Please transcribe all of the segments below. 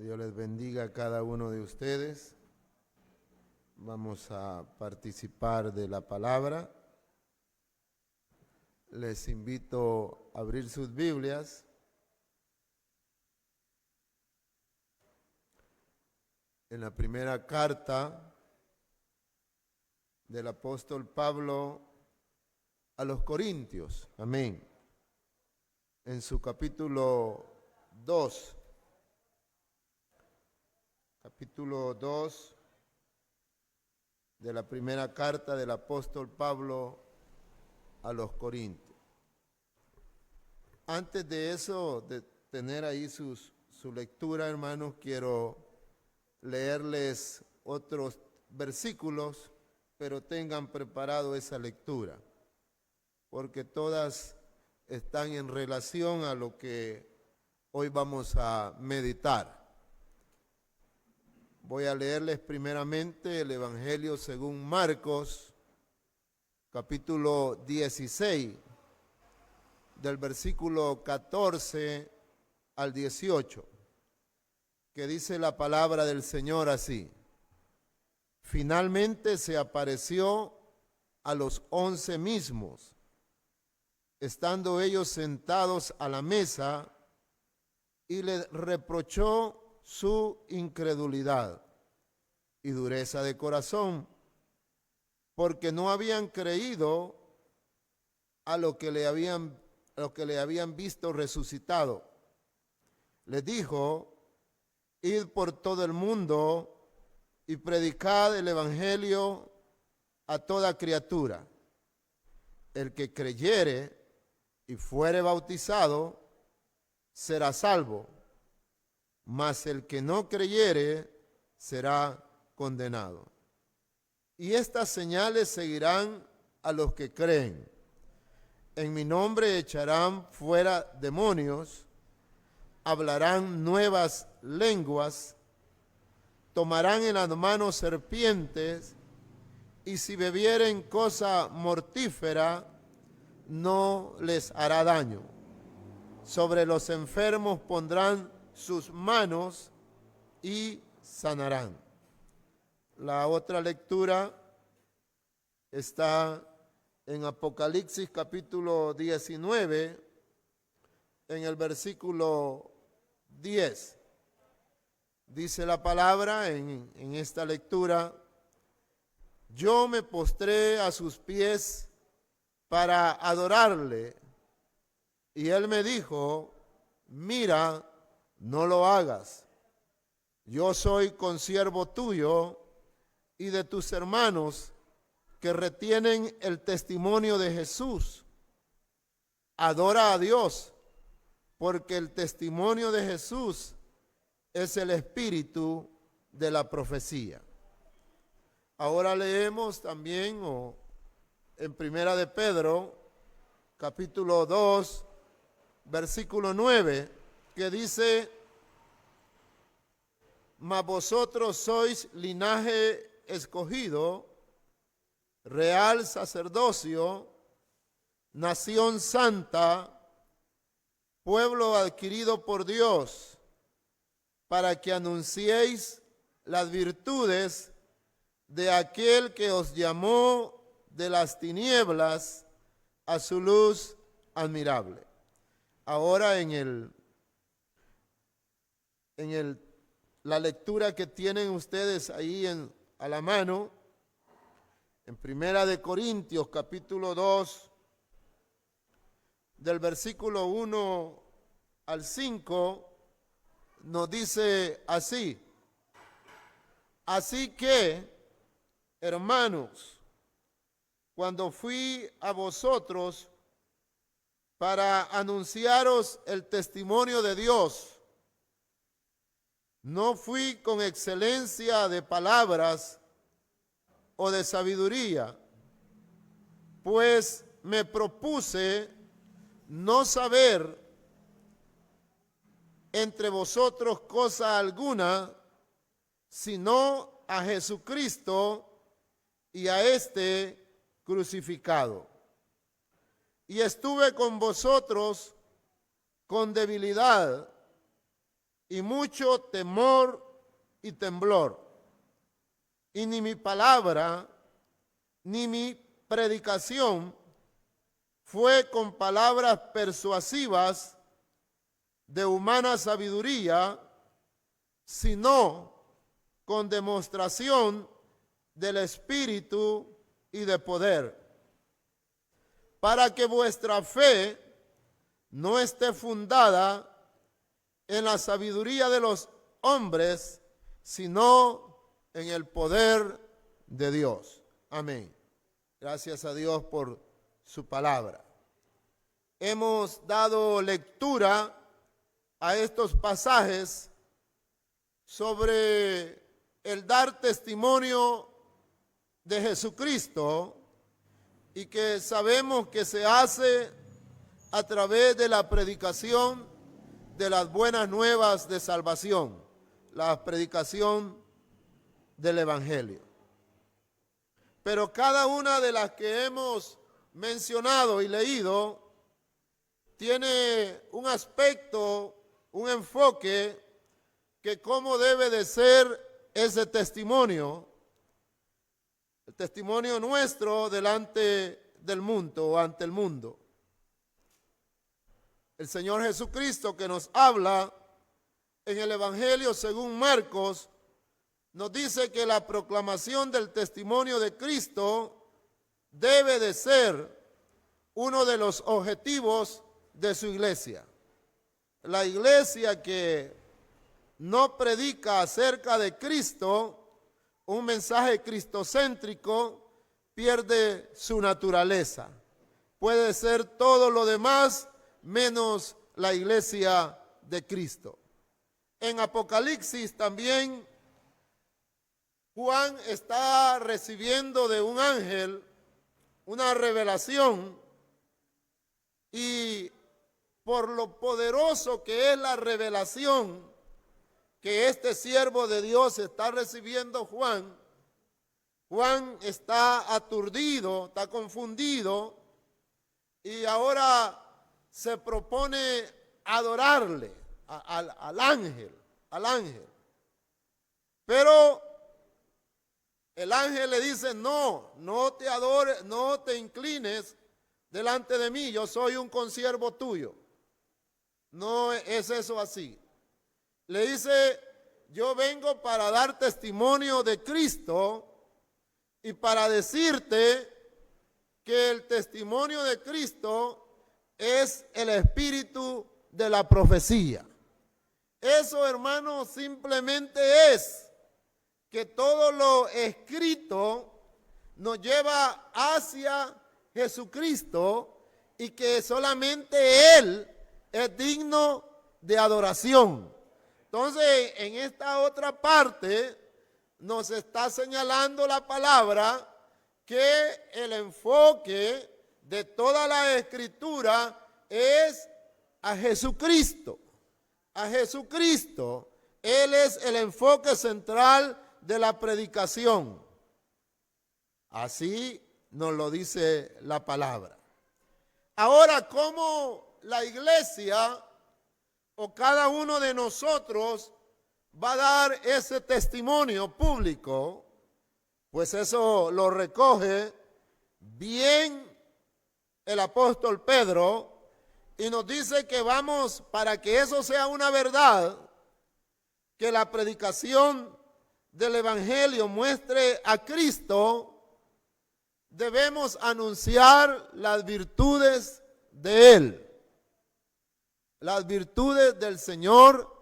Dios les bendiga a cada uno de ustedes. Vamos a participar de la palabra. Les invito a abrir sus Biblias en la primera carta del apóstol Pablo a los Corintios. Amén. En su capítulo 2. Capítulo 2 de la primera carta del apóstol Pablo a los Corintios. Antes de eso, de tener ahí su lectura, hermanos, quiero leerles otros versículos, pero tengan preparado esa lectura, porque todas están en relación a lo que hoy vamos a meditar. Voy a leerles primeramente el Evangelio según Marcos, capítulo 16, del versículo 14 al 18, que dice la palabra del Señor así: Finalmente se apareció a los 11 mismos, estando ellos sentados a la mesa, y les reprochó su incredulidad y dureza de corazón, porque no habían creído a lo que le habían visto resucitado. Les dijo: id por todo el mundo y predicad el evangelio a toda criatura. El que creyere y fuere bautizado será salvo, mas el que no creyere será condenado. Y estas señales seguirán a los que creen. En mi nombre echarán fuera demonios, hablarán nuevas lenguas, tomarán en las manos serpientes, y si bebieren cosa mortífera, no les hará daño. Sobre los enfermos pondrán sus manos y sanarán. La otra lectura está en Apocalipsis capítulo 19, en el versículo 10. Dice la palabra en esta lectura: yo me postré a sus pies para adorarle, y él me dijo: mira, no lo hagas. Yo soy consiervo tuyo y de tus hermanos que retienen el testimonio de Jesús. Adora a Dios, porque el testimonio de Jesús es el espíritu de la profecía. Ahora leemos también en Primera de Pedro, capítulo 2, versículo 9, que dice: mas vosotros sois linaje escogido, real sacerdocio, nación santa, pueblo adquirido por Dios, para que anunciéis las virtudes de aquel que os llamó de las tinieblas a su luz admirable. Ahora la lectura que tienen ustedes ahí a la mano, en Primera de Corintios, capítulo 2, del versículo 1 al 5, nos dice así: así que, hermanos, cuando fui a vosotros para anunciaros el testimonio de Dios, no fui con excelencia de palabras o de sabiduría, pues me propuse no saber entre vosotros cosa alguna, sino a Jesucristo y a este crucificado. Y estuve con vosotros con debilidad, y mucho temor y temblor. Y ni mi palabra, ni mi predicación fue con palabras persuasivas de humana sabiduría, sino con demostración del Espíritu y de poder, para que vuestra fe no esté fundada en la sabiduría de los hombres, sino en el poder de Dios. Amén. Gracias a Dios por su palabra. Hemos dado lectura a estos pasajes sobre el dar testimonio de Jesucristo, y que sabemos que se hace a través de la predicación de las buenas nuevas de salvación, la predicación del Evangelio. Pero cada una de las que hemos mencionado y leído tiene un aspecto, un enfoque, que cómo debe de ser ese testimonio, el testimonio nuestro delante del mundo o ante el mundo. El Señor Jesucristo, que nos habla en el Evangelio según Marcos, nos dice que la proclamación del testimonio de Cristo debe de ser uno de los objetivos de su iglesia. La iglesia que no predica acerca de Cristo, un mensaje cristocéntrico, pierde su naturaleza. Puede ser todo lo demás menos la iglesia de Cristo. En Apocalipsis también Juan está recibiendo de un ángel una revelación, y por lo poderoso que es la revelación que este siervo de Dios está recibiendo, Juan está aturdido, está confundido, y ahora se propone adorarle al ángel. Pero el ángel le dice: no te adores, no te inclines delante de mí, yo soy un consiervo tuyo. No es eso así. Le dice: yo vengo para dar testimonio de Cristo y para decirte que el testimonio de Cristo es el espíritu de la profecía. Eso, hermano, simplemente es que todo lo escrito nos lleva hacia Jesucristo, y que solamente Él es digno de adoración. Entonces, en esta otra parte nos está señalando la palabra que el enfoque de toda la escritura es a Jesucristo. A Jesucristo. Él es el enfoque central de la predicación. Así nos lo dice la palabra. Ahora, ¿cómo la iglesia o cada uno de nosotros va a dar ese testimonio público? Pues eso lo recoge bien el apóstol Pedro, y nos dice que vamos, para que eso sea una verdad, que la predicación del Evangelio muestre a Cristo, debemos anunciar las virtudes de Él, las virtudes del Señor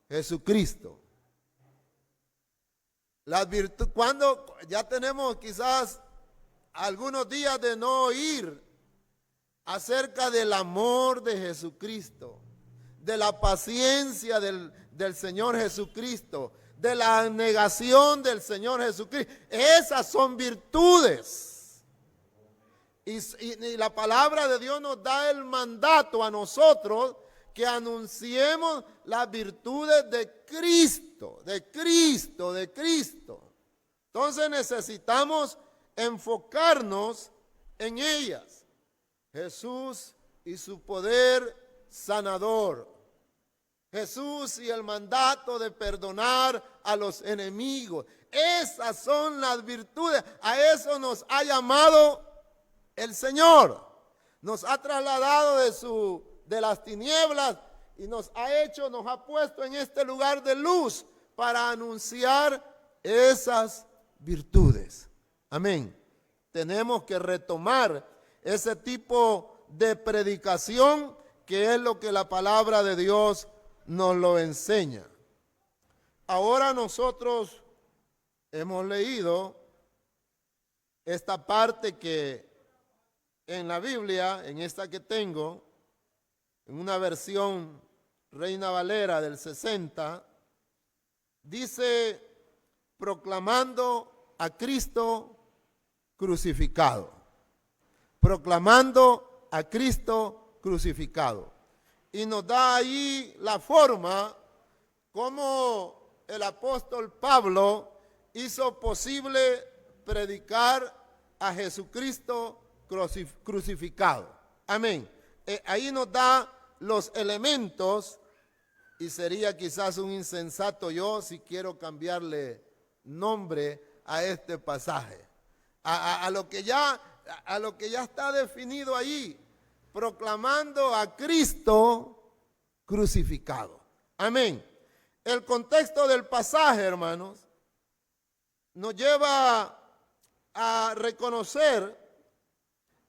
Jesucristo. Las virtudes, cuando ya tenemos quizás algunos días de no oír acerca del amor de Jesucristo, de la paciencia del Señor Jesucristo, de la negación del Señor Jesucristo. Esas son virtudes. Y la palabra de Dios nos da el mandato a nosotros que anunciemos las virtudes de Cristo, de Cristo, de Cristo. Entonces necesitamos enfocarnos en ellas. Jesús y su poder sanador. Jesús y el mandato de perdonar a los enemigos. Esas son las virtudes. A eso nos ha llamado el Señor. Nos ha trasladado de las tinieblas y nos ha puesto en este lugar de luz para anunciar esas virtudes. Amén. Tenemos que retomar ese tipo de predicación, que es lo que la palabra de Dios nos lo enseña. Ahora nosotros hemos leído esta parte que en la Biblia, en esta que tengo, en una versión Reina Valera del 60, dice: proclamando a Cristo crucificado. Proclamando a Cristo crucificado. Y nos da ahí la forma como el apóstol Pablo hizo posible predicar a Jesucristo crucificado. Amén. Ahí nos da los elementos, y sería quizás un insensato yo si quiero cambiarle nombre a este pasaje. A lo que ya está definido ahí, proclamando a Cristo crucificado. Amén. El contexto del pasaje, hermanos, nos lleva a reconocer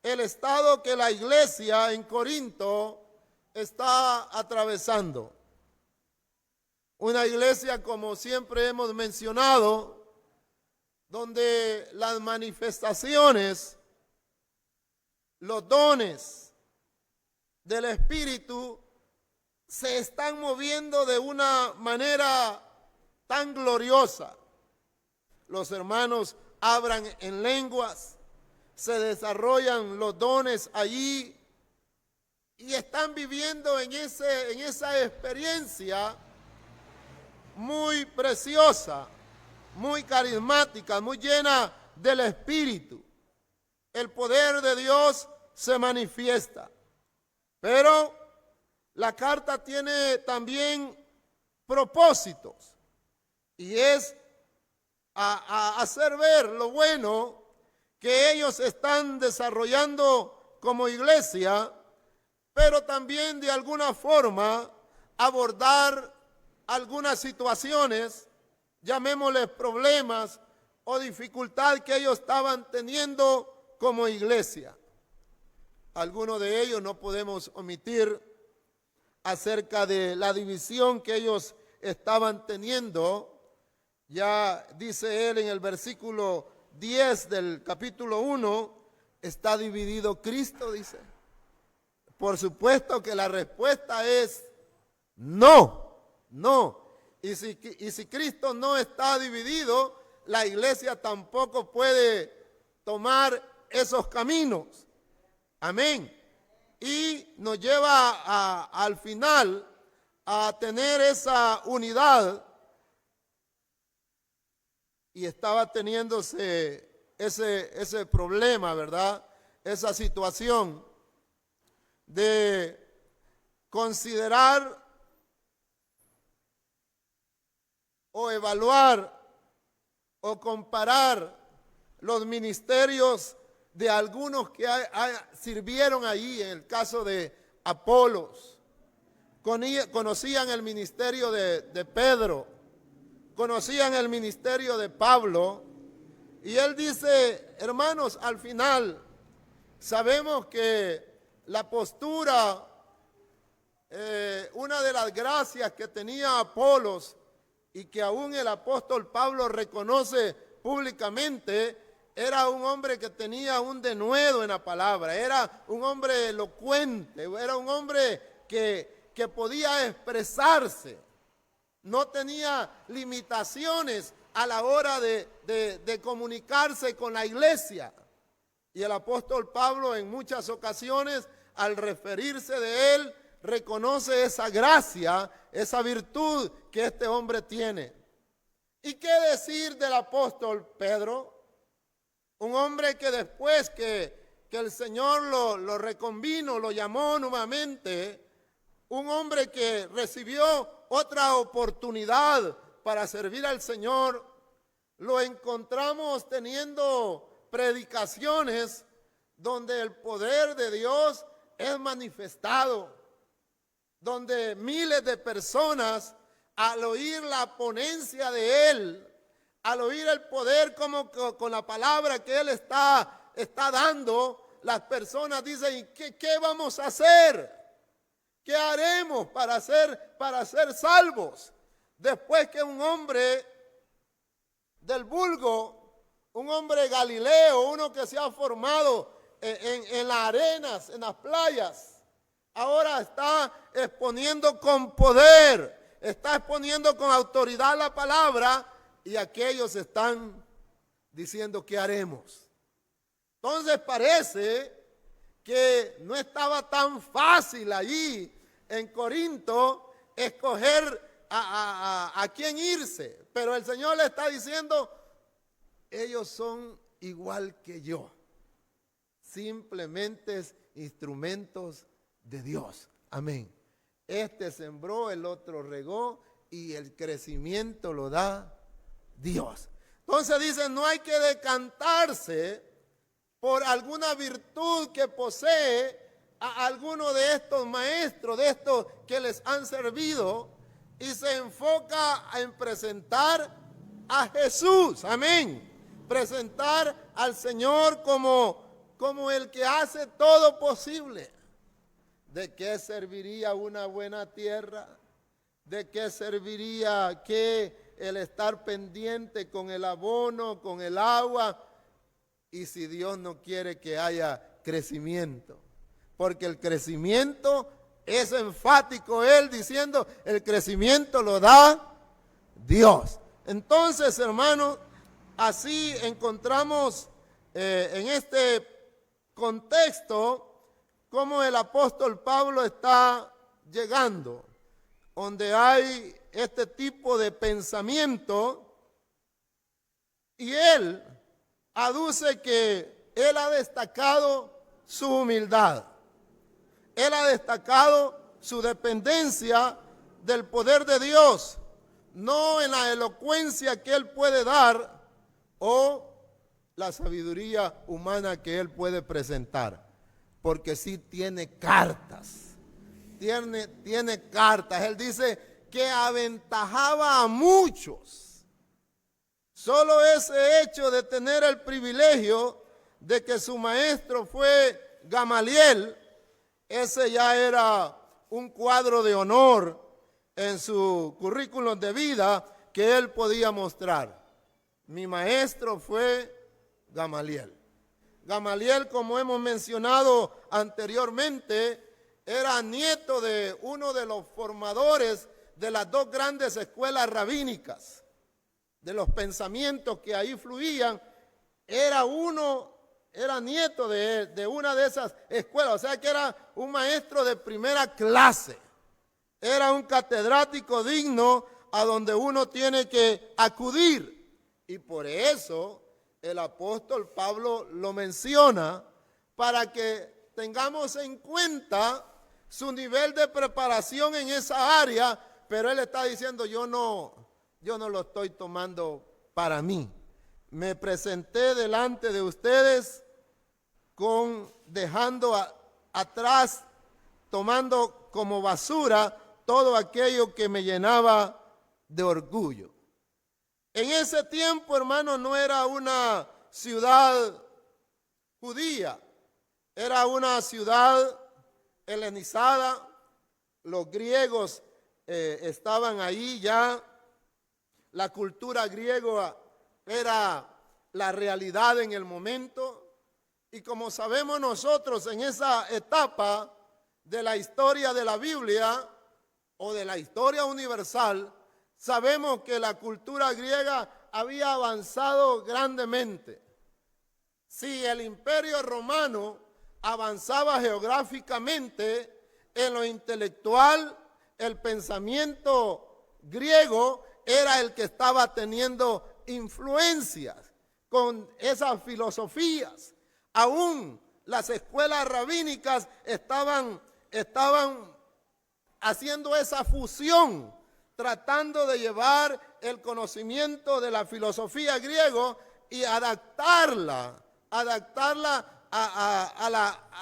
el estado que la iglesia en Corinto está atravesando. Una iglesia, como siempre hemos mencionado, donde las manifestaciones, los dones del Espíritu se están moviendo de una manera tan gloriosa. Los hermanos hablan en lenguas, se desarrollan los dones allí y están viviendo en esa experiencia muy preciosa, muy carismática, muy llena del Espíritu. El poder de Dios se manifiesta. Pero la carta tiene también propósitos, y es a hacer ver lo bueno que ellos están desarrollando como iglesia, pero también de alguna forma abordar algunas situaciones, llamémosles problemas o dificultad que ellos estaban teniendo como iglesia. Algunos de ellos no podemos omitir acerca de la división que ellos estaban teniendo. Ya dice él en el versículo 10 del capítulo 1, ¿está dividido Cristo?, dice. Por supuesto que la respuesta es no, no. Y si Cristo no está dividido, la iglesia tampoco puede tomar esos caminos. Amén. Y nos lleva al final a tener esa unidad. Y estaba teniéndose ese problema, ¿verdad? Esa situación de considerar o evaluar o comparar los ministerios de algunos que sirvieron ahí. En el caso de Apolos, conocían el ministerio de Pedro, conocían el ministerio de Pablo, y él dice: hermanos, al final sabemos que la postura, una de las gracias que tenía Apolos y que aún el apóstol Pablo reconoce públicamente, era un hombre que tenía un denuedo en la palabra, era un hombre elocuente, era un hombre que podía expresarse, no tenía limitaciones a la hora de comunicarse con la iglesia. Y el apóstol Pablo en muchas ocasiones, al referirse de él, reconoce esa gracia, esa virtud que este hombre tiene. ¿Y qué decir del apóstol Pedro? Un hombre que después que el Señor lo reconvino, lo llamó nuevamente, un hombre que recibió otra oportunidad para servir al Señor, lo encontramos teniendo predicaciones donde el poder de Dios es manifestado, donde miles de personas al oír la ponencia de Él, al oír el poder como con la palabra que Él está dando, las personas dicen, ¿qué vamos a hacer? ¿Qué haremos para ser salvos? Después que un hombre del vulgo, un hombre galileo, uno que se ha formado en las arenas, en las playas, ahora está exponiendo con poder, está exponiendo con autoridad la palabra, y aquellos están diciendo, ¿qué haremos? Entonces parece que no estaba tan fácil allí en Corinto escoger a quién irse, pero el Señor le está diciendo, ellos son igual que yo, simplemente instrumentos de Dios. Amén. Este sembró, el otro regó, y el crecimiento lo da Dios. Entonces dice, no hay que decantarse por alguna virtud que posee a alguno de estos maestros, de estos que les han servido, y se enfoca en presentar a Jesús. Amén. Presentar al Señor como el que hace todo posible. ¿De qué serviría una buena tierra? ¿De qué serviría que el estar pendiente con el abono, con el agua, y si Dios no quiere que haya crecimiento? Porque el crecimiento es enfático, Él diciendo, el crecimiento lo da Dios. Entonces, hermanos, así encontramos en este contexto cómo el apóstol Pablo está llegando, donde hay este tipo de pensamiento, y él aduce que él ha destacado su humildad, él ha destacado su dependencia del poder de Dios, no en la elocuencia que él puede dar o la sabiduría humana que él puede presentar, porque sí tiene cartas. Tiene cartas. Él dice que aventajaba a muchos. Solo ese hecho de tener el privilegio de que su maestro fue Gamaliel, ese ya era un cuadro de honor en su currículum de vida que él podía mostrar. Mi maestro fue Gamaliel. Gamaliel, como hemos mencionado anteriormente, era nieto de uno de los formadores de las dos grandes escuelas rabínicas, de los pensamientos que ahí fluían. Era nieto de una de esas escuelas, o sea que era un maestro de primera clase, era un catedrático digno a donde uno tiene que acudir, y por eso el apóstol Pablo lo menciona, para que tengamos en cuenta su nivel de preparación en esa área, pero él está diciendo, yo no lo estoy tomando para mí. Me presenté delante de ustedes dejando atrás, tomando como basura todo aquello que me llenaba de orgullo. En ese tiempo, hermano, no era una ciudad judía, era una ciudad helenizada. Los griegos estaban ahí ya, la cultura griega era la realidad en el momento, y como sabemos nosotros en esa etapa de la historia de la Biblia o de la historia universal, sabemos que la cultura griega había avanzado grandemente. Si el imperio romano avanzaba geográficamente, en lo intelectual, el pensamiento griego era el que estaba teniendo influencias con esas filosofías. Aún las escuelas rabínicas estaban haciendo esa fusión tratando de llevar el conocimiento de la filosofía griego y adaptarla a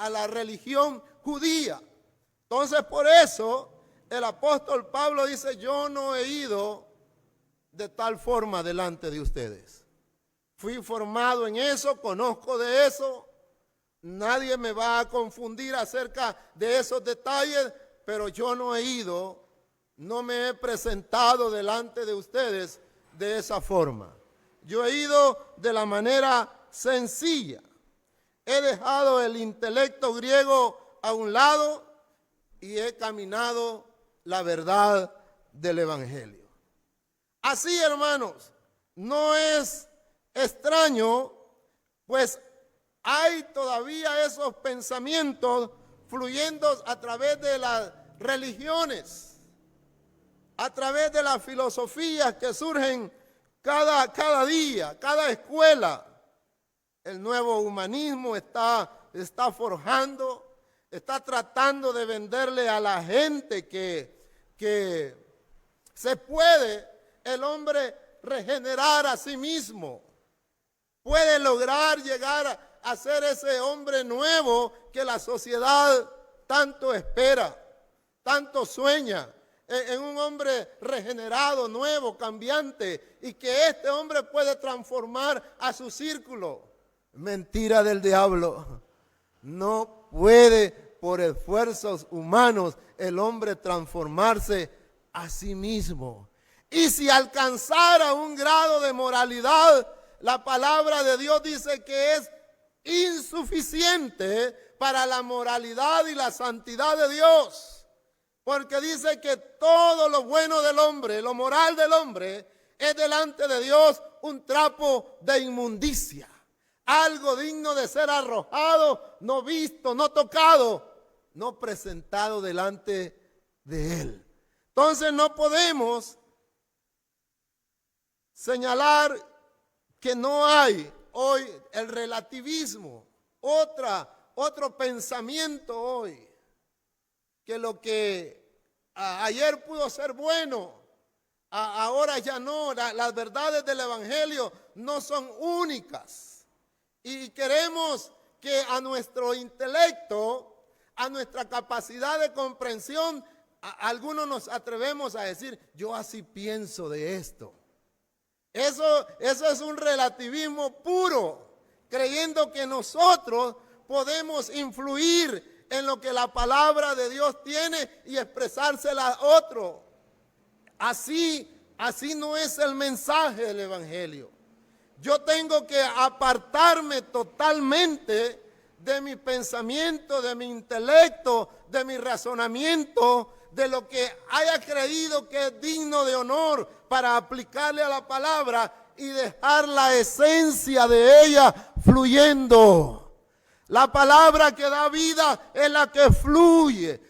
la religión judía. Entonces, por eso el apóstol Pablo dice: yo no he ido de tal forma delante de ustedes. Fui formado en eso, conozco de eso, nadie me va a confundir acerca de esos detalles, pero yo no he ido, no me he presentado delante de ustedes de esa forma. Yo he ido de la manera sencilla. He dejado el intelecto griego a un lado y he caminado la verdad del Evangelio. Así, hermanos, no es extraño, pues hay todavía esos pensamientos fluyendo a través de las religiones, a través de las filosofías que surgen cada día, cada escuela. El nuevo humanismo está forjando, está tratando de venderle a la gente que se puede el hombre regenerar a sí mismo, puede lograr llegar a ser ese hombre nuevo que la sociedad tanto espera, tanto sueña, en un hombre regenerado, nuevo, cambiante, y que este hombre puede transformar a su círculo. Mentira del diablo. No puede por esfuerzos humanos el hombre transformarse a sí mismo. Y si alcanzara un grado de moralidad, la palabra de Dios dice que es insuficiente para la moralidad y la santidad de Dios. Porque dice que todo lo bueno del hombre, lo moral del hombre, es delante de Dios un trapo de inmundicia. Algo digno de ser arrojado, no visto, no tocado, no presentado delante de Él. Entonces no podemos señalar que no hay hoy el relativismo, otro pensamiento hoy, que lo que ayer pudo ser bueno, ahora ya no. Las verdades del Evangelio no son únicas. Y queremos que a nuestro intelecto, a nuestra capacidad de comprensión, algunos nos atrevemos a decir: yo así pienso de esto. Eso es un relativismo puro, creyendo que nosotros podemos influir en lo que la palabra de Dios tiene y expresársela a otro. Así no es el mensaje del Evangelio. Yo tengo que apartarme totalmente de mi pensamiento, de mi intelecto, de mi razonamiento, de lo que haya creído que es digno de honor, para aplicarle a la palabra y dejar la esencia de ella fluyendo. La palabra que da vida es la que fluye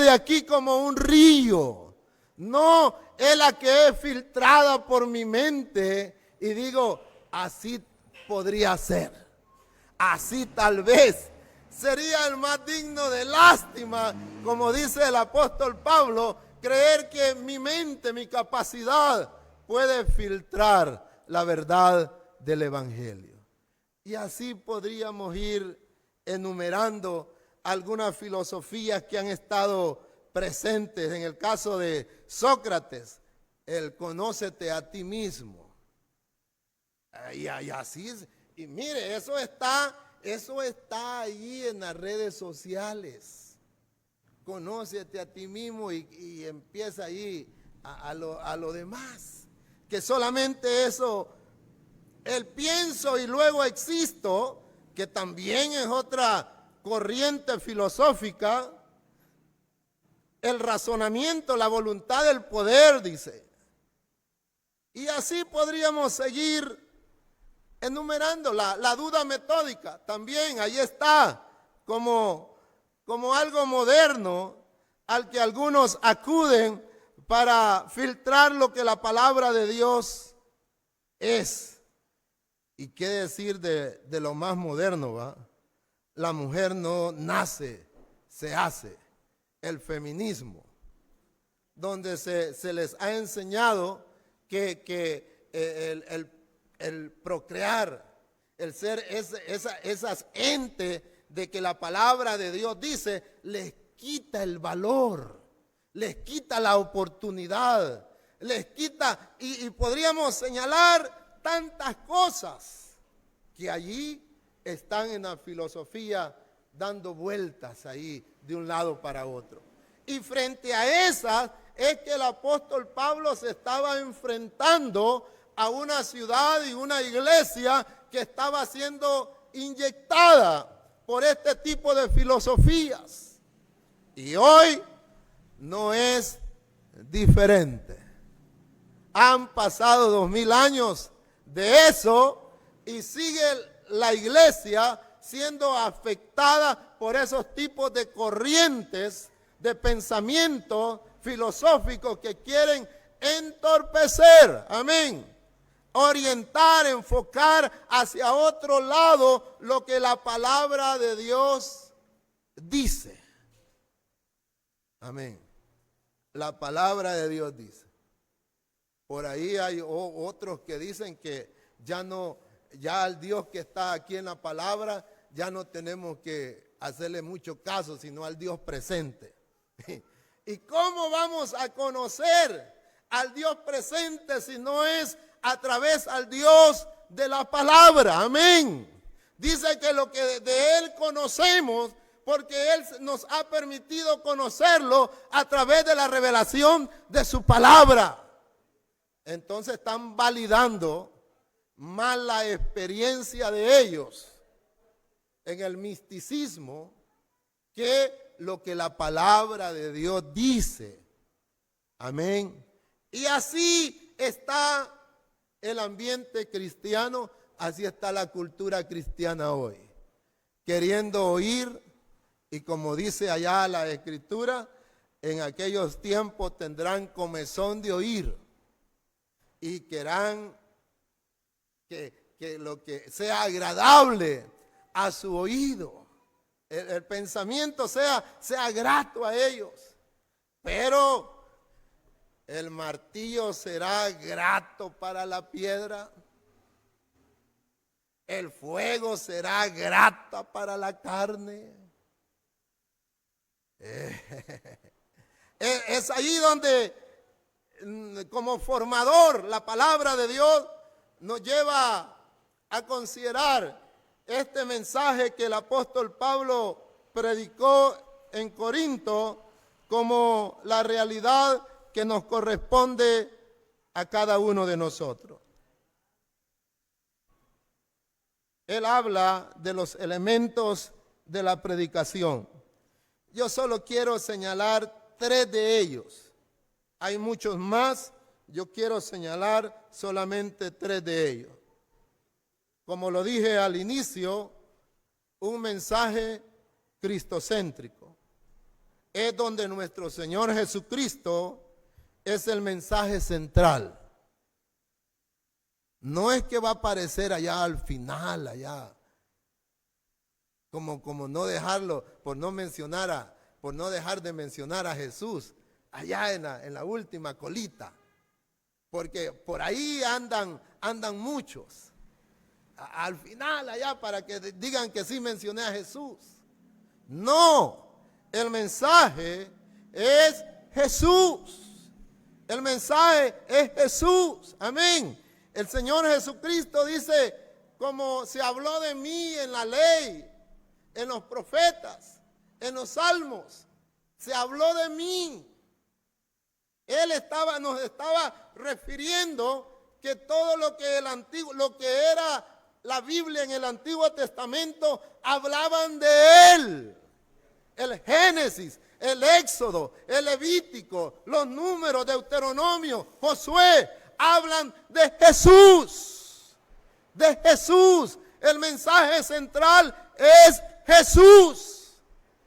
de aquí como un río. No es la que es filtrada por mi mente y digo: así podría ser, así tal vez sería el más digno de lástima, como dice el apóstol Pablo, creer que mi mente, mi capacidad puede filtrar la verdad del Evangelio. Y así podríamos ir enumerando algunas filosofías que han estado presentes. En el caso de Sócrates, el conócete a ti mismo. Y así es. Y mire, eso está ahí en las redes sociales. Conócete a ti mismo y empieza ahí a lo demás. Que solamente eso, el pienso y luego existo, que también es otra corriente filosófica. El razonamiento, la voluntad del poder, dice. Y así podríamos seguir enumerando. La duda metódica también ahí está como algo moderno al que algunos acuden para filtrar lo que la palabra de Dios es. ¿Y qué decir de lo más moderno, va? La mujer no nace, se hace. El feminismo. donde se les ha enseñado que el procrear, el ser esas entes de que la palabra de Dios dice, les quita el valor, les quita la oportunidad, les quita, y podríamos señalar tantas cosas que allí están en la filosofía dando vueltas ahí de un lado para otro. Y frente a esas es que el apóstol Pablo se estaba enfrentando a una ciudad y una iglesia que estaba siendo inyectada por este tipo de filosofías. Y hoy no es diferente. Han pasado 2000 años de eso y sigue la iglesia siendo afectada por esos tipos de corrientes de pensamiento filosóficos que quieren entorpecer, amén, orientar, enfocar hacia otro lado lo que la palabra de Dios dice. Amén. La palabra de Dios dice. Por ahí hay otros que dicen que ya al Dios que está aquí en la palabra, ya no tenemos que hacerle mucho caso, sino al Dios presente. ¿Y cómo vamos a conocer al Dios presente si no es a través al Dios de la palabra? Amén. Dice que lo que de Él conocemos, porque Él nos ha permitido conocerlo a través de la revelación de su palabra. Entonces están validando más la experiencia de ellos en el misticismo que lo que la palabra de Dios dice. Amén. Y así está el ambiente cristiano, así está la cultura cristiana hoy. Queriendo oír, y como dice allá la Escritura, en aquellos tiempos tendrán comezón de oír y querrán que lo que sea agradable a su oído, el pensamiento sea grato a ellos. Pero el martillo será grato para la piedra, el fuego será grata para la carne. Es ahí donde como formador la palabra de Dios nos lleva a considerar este mensaje que el apóstol Pablo predicó en Corinto como la realidad que nos corresponde a cada uno de nosotros. Él habla de los elementos de la predicación. Yo solo quiero señalar 3 de ellos. Hay muchos más, yo quiero señalar solamente 3 de ellos. Como lo dije al inicio, un mensaje cristocéntrico. Es donde nuestro Señor Jesucristo es el mensaje central. No es que va a aparecer allá al final, allá. Como no dejarlo, por no dejar de mencionar a Jesús, allá en la última colita. Porque por ahí andan muchos. Al final allá para que digan que sí mencioné a Jesús. No, el mensaje es Jesús. El mensaje es Jesús. Amén. El Señor Jesucristo dice, como se habló de mí en la ley, en los profetas, en los salmos, se habló de mí. Él nos estaba refiriendo que todo lo que era la Biblia en el Antiguo Testamento hablaban de Él. El Génesis, el Éxodo, el Levítico, los Números, Deuteronomio, Josué, hablan de Jesús. De Jesús. El mensaje central es Jesús.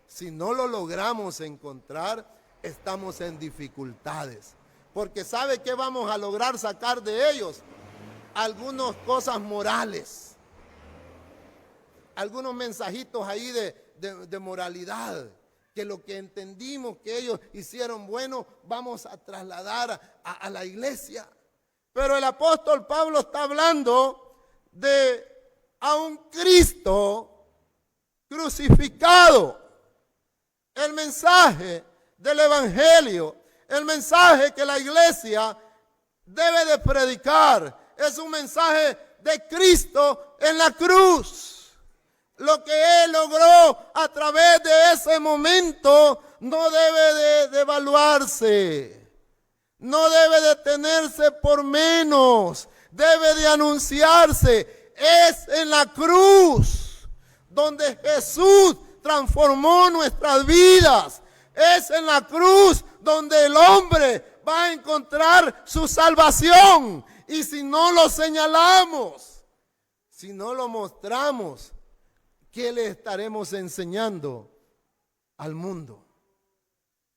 Si no lo logramos encontrar, estamos en dificultades. Porque ¿sabe qué vamos a lograr sacar de ellos? Algunas cosas morales. Algunos mensajitos ahí de moralidad que lo que entendimos que ellos hicieron bueno, vamos a trasladar a la iglesia. Pero el apóstol Pablo está hablando a un Cristo crucificado. El mensaje del evangelio, el mensaje que la iglesia debe de predicar, es un mensaje de Cristo en la cruz. Lo que Él logró a través de ese momento no debe de evaluarse, no debe de tenerse por menos, debe de anunciarse. Es en la cruz donde Jesús transformó nuestras vidas. Es en la cruz donde el hombre va a encontrar su salvación. Y si no lo señalamos, si no lo mostramos, ¿qué le estaremos enseñando al mundo?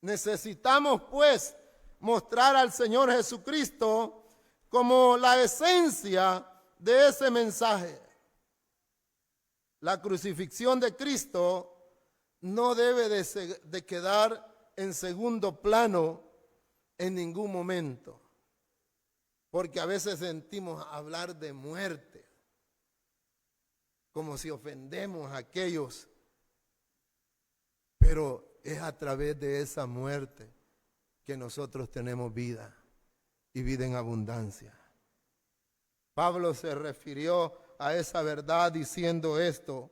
Necesitamos pues mostrar al Señor Jesucristo como la esencia de ese mensaje. La crucifixión de Cristo no debe de quedar en segundo plano en ningún momento, porque a veces sentimos hablar de muerte como si ofendemos a aquellos, pero es a través de esa muerte que nosotros tenemos vida y vida en abundancia. Pablo se refirió a esa verdad diciendo esto: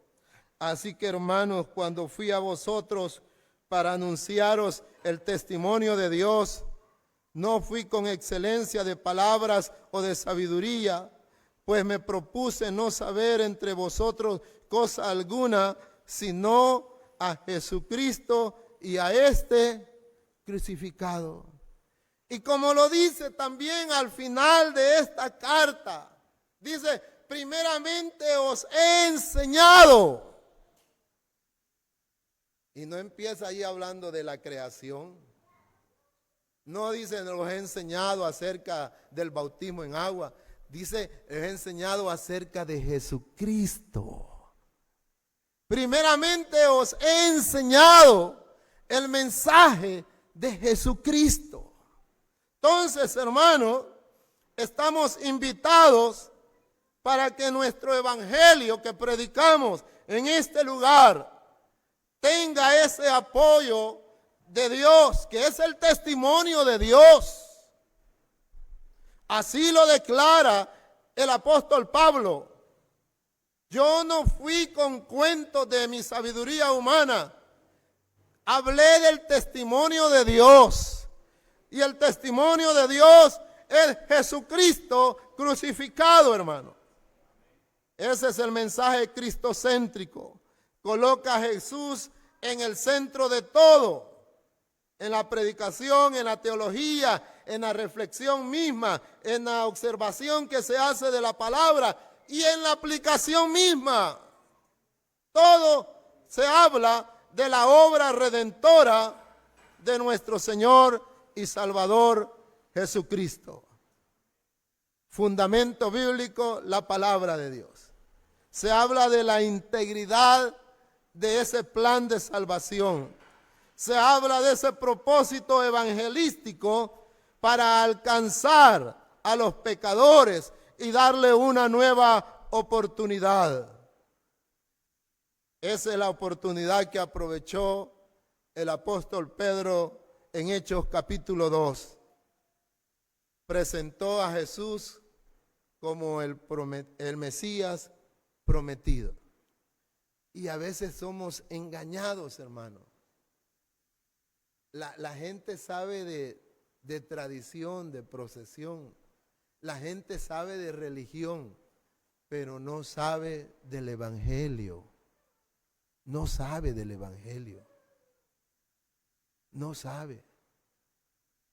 así que, hermanos, cuando fui a vosotros para anunciaros el testimonio de Dios, no fui con excelencia de palabras o de sabiduría, pues me propuse no saber entre vosotros cosa alguna, sino a Jesucristo y a este crucificado. Y como lo dice también al final de esta carta, dice: primeramente os he enseñado. Y no empieza ahí hablando de la creación. No dice: os he enseñado acerca del bautismo en agua. Dice: os he enseñado acerca de Jesucristo. Primeramente os he enseñado el mensaje de Jesucristo. Entonces, hermanos, estamos invitados para que nuestro evangelio que predicamos en este lugar tenga ese apoyo de Dios, que es el testimonio de Dios. Así lo declara el apóstol Pablo. Yo no fui con cuentos de mi sabiduría humana. Hablé del testimonio de Dios. Y el testimonio de Dios es Jesucristo crucificado, hermano. Ese es el mensaje cristocéntrico. Coloca a Jesús en el centro de todo. En la predicación, en la teología, en la reflexión misma, en la observación que se hace de la palabra y en la aplicación misma. Todo se habla de la obra redentora de nuestro Señor y Salvador Jesucristo. Fundamento bíblico, la palabra de Dios. Se habla de la integridad de ese plan de salvación. Se habla de ese propósito evangelístico para alcanzar a los pecadores y darle una nueva oportunidad. Esa es la oportunidad que aprovechó el apóstol Pedro en Hechos capítulo 2. Presentó a Jesús como el Mesías prometido. Y a veces somos engañados, hermano. La gente sabe de tradición, de procesión. La gente sabe de religión, pero no sabe del evangelio. No sabe del evangelio. No sabe.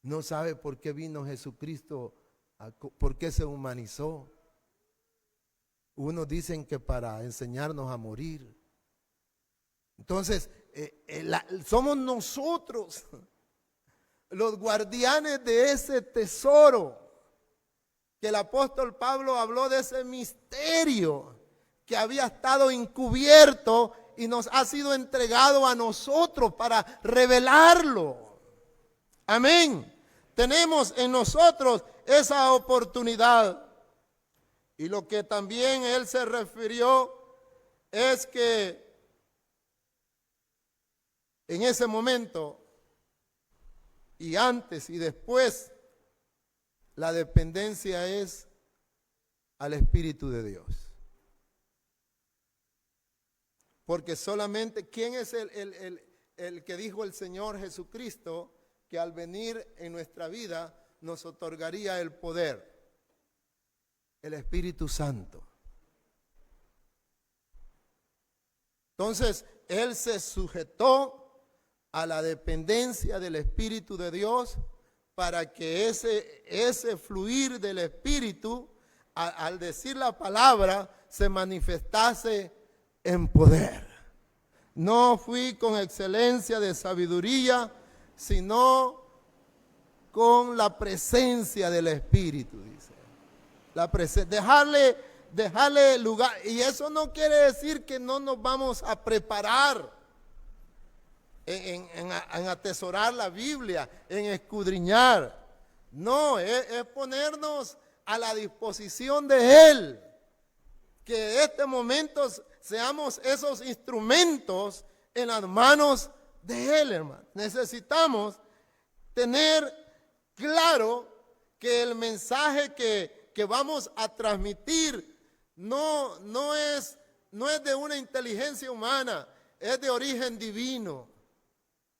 No sabe por qué vino Jesucristo, por qué se humanizó. Unos dicen que para enseñarnos a morir. Entonces, somos nosotros los guardianes de ese tesoro que el apóstol Pablo habló, de ese misterio que había estado encubierto y nos ha sido entregado a nosotros para revelarlo. Amén. Tenemos en nosotros esa oportunidad. Y lo que también él se refirió es que en ese momento y antes y después, la dependencia es al Espíritu de Dios. Porque solamente, ¿quién es el que dijo el Señor Jesucristo que al venir en nuestra vida nos otorgaría el poder? El Espíritu Santo. Entonces, Él se sujetó a la dependencia del Espíritu de Dios para que ese fluir del Espíritu, al decir la palabra, se manifestase en poder. No fui con excelencia de sabiduría, sino con la presencia del Espíritu, dice. Dejarle lugar. Y eso no quiere decir que no nos vamos a preparar en atesorar la Biblia, en escudriñar. No, es ponernos a la disposición de Él. Que en este momento seamos esos instrumentos en las manos de Él, hermano. Necesitamos tener claro que el mensaje que vamos a transmitir no es de una inteligencia humana, es de origen divino.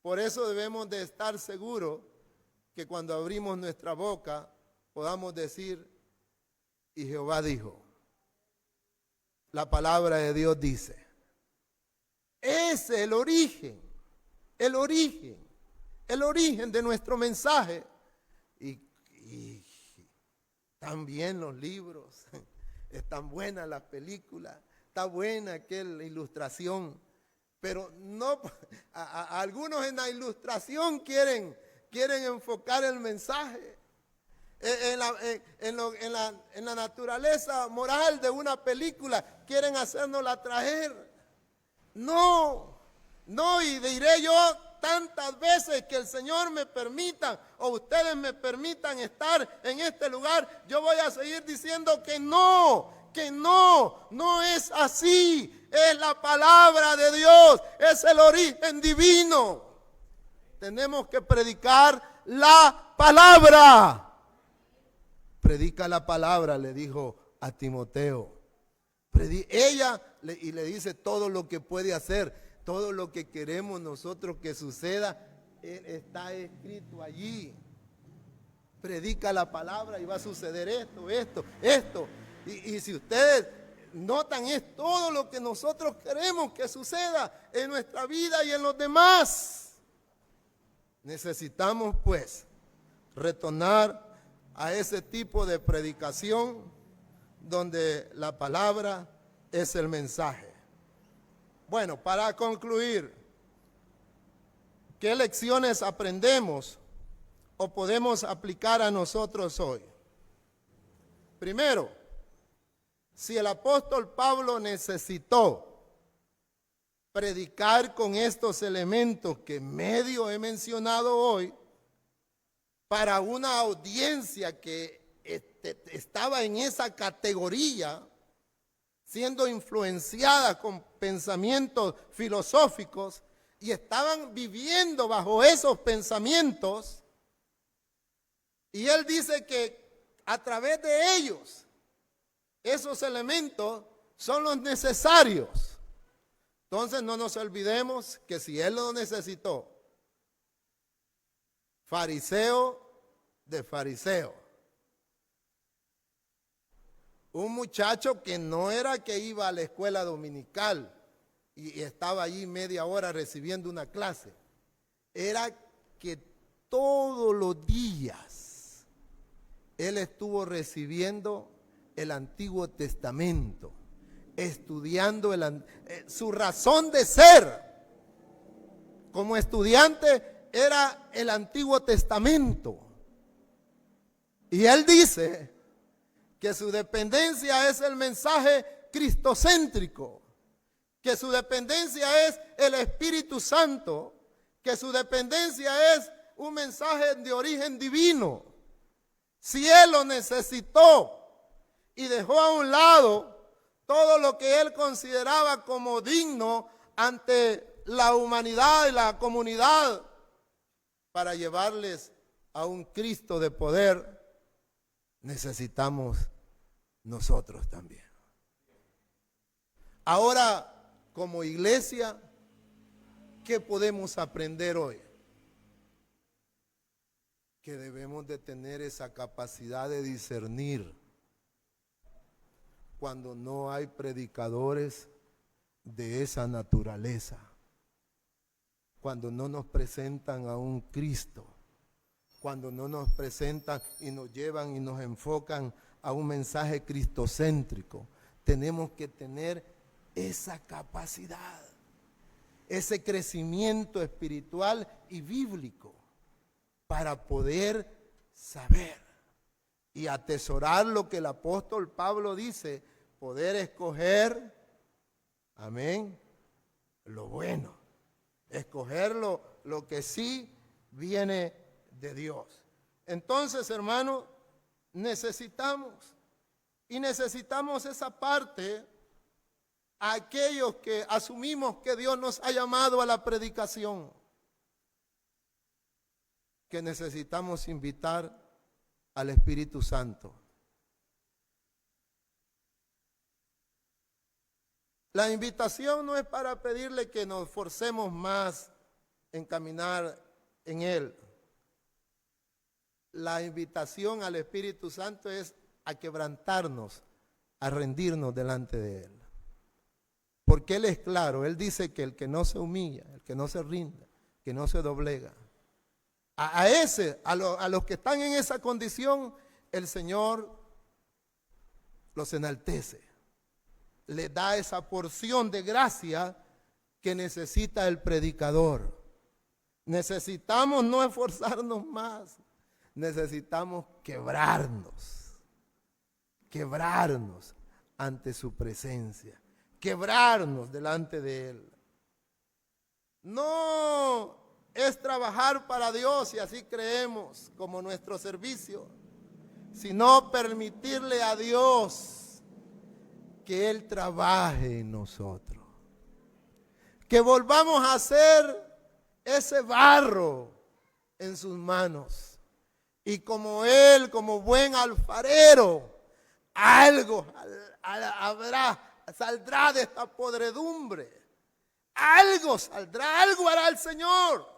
Por eso debemos de estar seguros que cuando abrimos nuestra boca podamos decir, y Jehová dijo. La palabra de Dios dice. Es el origen de nuestro mensaje. Y también los libros, están buenas las películas, está buena aquella ilustración, pero no, algunos en la ilustración quieren enfocar el mensaje. En la naturaleza moral de una película quieren hacérnosla traer. No, y diré yo tantas veces que el Señor me permita o ustedes me permitan estar en este lugar, yo voy a seguir diciendo que no es así. Es la palabra de Dios, es el origen divino. Tenemos que predicar la palabra. Predica la palabra, le dijo a Timoteo. Ella y le dice todo lo que puede hacer, todo lo que queremos nosotros que suceda, está escrito allí. Predica la palabra y va a suceder esto. Y si ustedes notan, es todo lo que nosotros queremos que suceda en nuestra vida y en los demás. Necesitamos pues retornar a ese tipo de predicación donde la palabra es el mensaje. Bueno, para concluir, ¿qué lecciones aprendemos o podemos aplicar a nosotros hoy? Primero, si el apóstol Pablo necesitó predicar con estos elementos que medio he mencionado hoy, para una audiencia que estaba en esa categoría, siendo influenciada con pensamientos filosóficos y estaban viviendo bajo esos pensamientos, y él dice que a través de ellos, esos elementos son los necesarios. Entonces no nos olvidemos que si él lo necesitó, fariseo de fariseo, un muchacho que no era que iba a la escuela dominical y estaba allí media hora recibiendo una clase, era que todos los días él estuvo recibiendo el Antiguo Testamento, estudiando su razón de ser como estudiante era el Antiguo Testamento. Y él dice que su dependencia es el mensaje cristocéntrico, que su dependencia es el Espíritu Santo, que su dependencia es un mensaje de origen divino. Si él lo necesitó y dejó a un lado todo lo que él consideraba como digno ante la humanidad y la comunidad para llevarles a un Cristo de poder, necesitamos nosotros también. Ahora, como iglesia, ¿qué podemos aprender hoy? Que debemos de tener esa capacidad de discernir cuando no hay predicadores de esa naturaleza, cuando no nos presentan a un Cristo, cuando no nos presentan y nos llevan y nos enfocan a un mensaje cristocéntrico. Tenemos que tener esa capacidad, ese crecimiento espiritual y bíblico para poder saber y atesorar lo que el apóstol Pablo dice, poder escoger, amén, lo bueno, escoger lo que sí viene de Dios. Entonces, hermano, necesitamos esa parte a aquellos que asumimos que Dios nos ha llamado a la predicación, que necesitamos invitar al Espíritu Santo. La invitación no es para pedirle que nos forcemos más en caminar en Él. La invitación al Espíritu Santo es a quebrantarnos, a rendirnos delante de Él. Porque Él es claro, Él dice que el que no se humilla, el que no se rinde, que no se doblega, a los que están en esa condición, el Señor los enaltece, les da esa porción de gracia que necesita el predicador. Necesitamos no esforzarnos más, necesitamos quebrarnos ante su presencia, quebrarnos delante de Él. No es trabajar para Dios y así creemos como nuestro servicio, sino permitirle a Dios que Él trabaje en nosotros, que volvamos a ser ese barro en sus manos y como Él, como buen alfarero, algo saldrá de esta podredumbre, algo saldrá, algo hará el Señor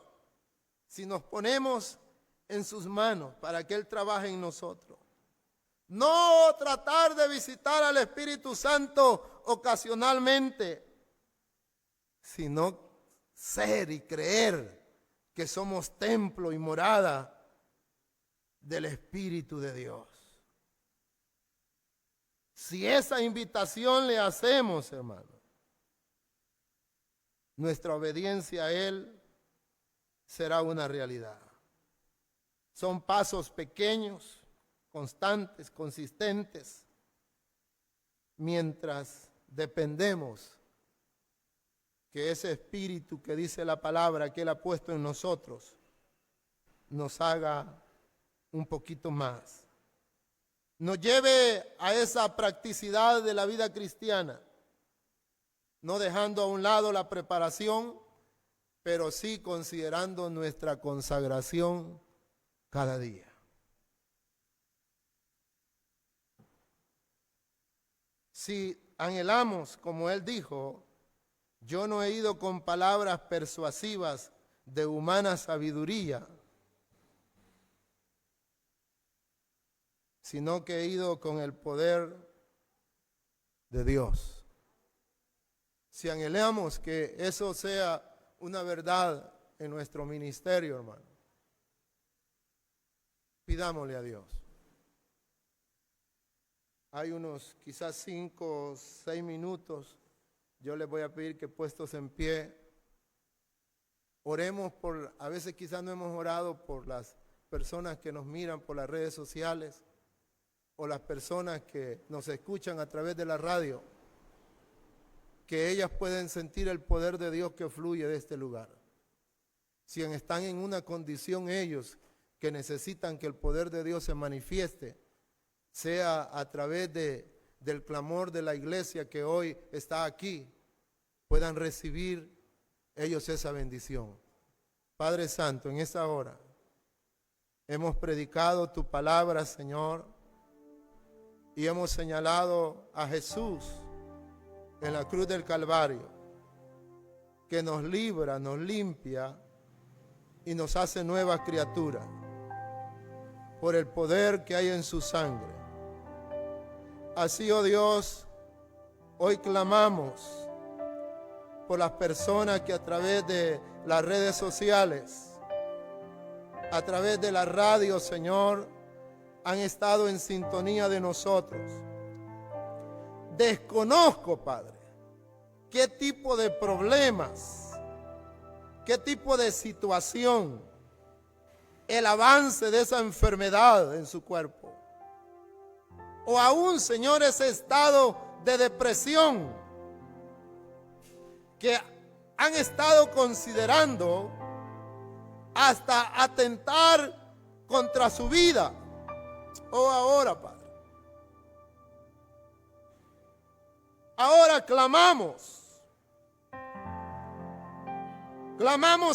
si nos ponemos en sus manos para que Él trabaje en nosotros. No tratar de visitar al Espíritu Santo ocasionalmente, sino ser y creer que somos templo y morada del Espíritu de Dios. Si esa invitación le hacemos, hermano, nuestra obediencia a Él será una realidad. Son pasos pequeños, constantes, consistentes, mientras dependemos que ese espíritu que dice la palabra que Él ha puesto en nosotros nos haga un poquito más, nos lleve a esa practicidad de la vida cristiana, no dejando a un lado la preparación, pero sí considerando nuestra consagración cada día. Si anhelamos, como Él dijo, yo no he ido con palabras persuasivas de humana sabiduría, sino que he ido con el poder de Dios. Si anhelamos que eso sea una verdad en nuestro ministerio, hermano, pidámosle a Dios. Hay unos quizás 5 o 6 minutos. Yo les voy a pedir que puestos en pie, oremos a veces quizás no hemos orado por las personas que nos miran por las redes sociales o las personas que nos escuchan a través de la radio. que ellas pueden sentir el poder de Dios que fluye de este lugar. Si están en una condición ellos que necesitan que el poder de Dios se manifieste, sea a través del clamor de la iglesia que hoy está aquí, puedan recibir ellos esa bendición. Padre Santo, en esta hora hemos predicado tu palabra, Señor, y hemos señalado a Jesús en la cruz del Calvario, que nos libra, nos limpia y nos hace nuevas criaturas por el poder que hay en su sangre. Así, oh Dios, hoy clamamos por las personas que a través de las redes sociales, a través de la radio, Señor, han estado en sintonía de nosotros. Desconozco, Padre, qué tipo de problemas, qué tipo de situación, el avance de esa enfermedad en su cuerpo, o aún, Señor, ese estado de depresión que han estado considerando hasta atentar contra su vida. Oh, ahora, Padre, ahora clamamos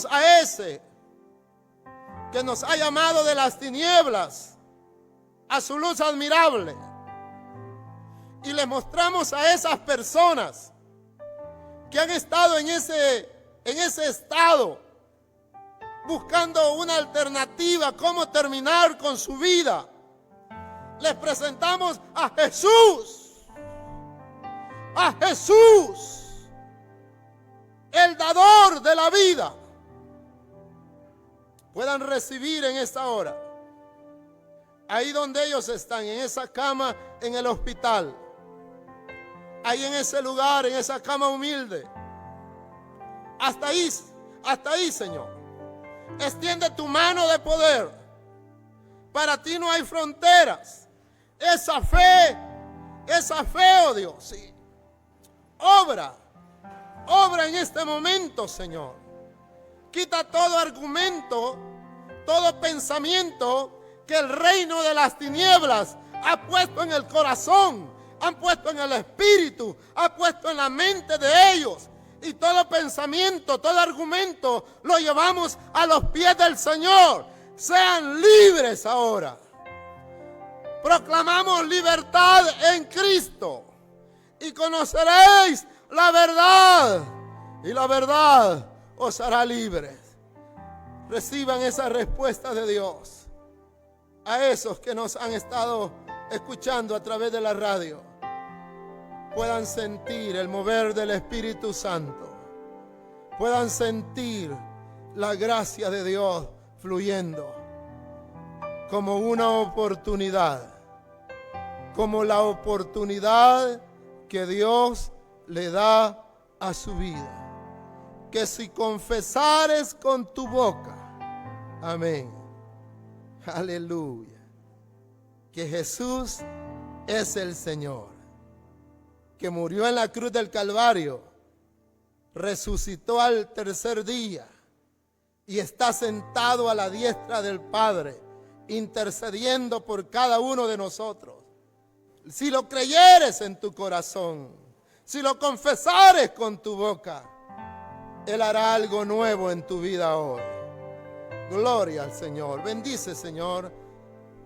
a ese que nos ha llamado de las tinieblas a su luz admirable, y le mostramos a esas personas que han estado en ese estado, buscando una alternativa, cómo terminar con su vida. Les presentamos a Jesús, el dador de la vida. Puedan recibir en esta hora, ahí donde ellos están, en esa cama, en el hospital, ahí en ese lugar, en esa cama humilde. Hasta ahí, Señor. Extiende tu mano de poder. Para ti no hay fronteras. Esa fe, oh Dios, sí. Obra en este momento, Señor. Quita todo argumento, todo pensamiento que el reino de las tinieblas ha puesto en el corazón, han puesto en el espíritu, ha puesto en la mente de ellos. Y todo pensamiento, todo argumento lo llevamos a los pies del Señor. Sean libres ahora. Proclamamos libertad en Cristo. Y conoceréis la verdad. Y la verdad os hará libres. Reciban esa respuesta de Dios. A esos que nos han estado escuchando a través de la radio, puedan sentir el mover del Espíritu Santo, puedan sentir la gracia de Dios fluyendo como una oportunidad, como la oportunidad que Dios le da a su vida. Que si confesares con tu boca, amén, aleluya, que Jesús es el Señor, que murió en la cruz del Calvario, resucitó al tercer día y está sentado a la diestra del Padre, intercediendo por cada uno de nosotros. Si lo creyeres en tu corazón, si lo confesares con tu boca, Él hará algo nuevo en tu vida hoy. Gloria al Señor. Bendice, Señor,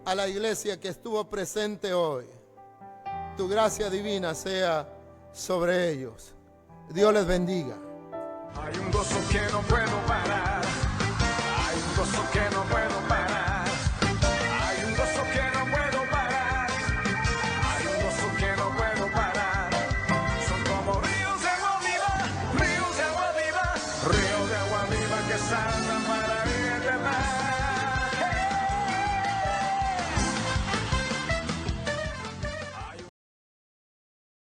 a la iglesia que estuvo presente hoy. Tu gracia divina sea sobre ellos. Dios les bendiga. Hay un gozo que no puedo parar.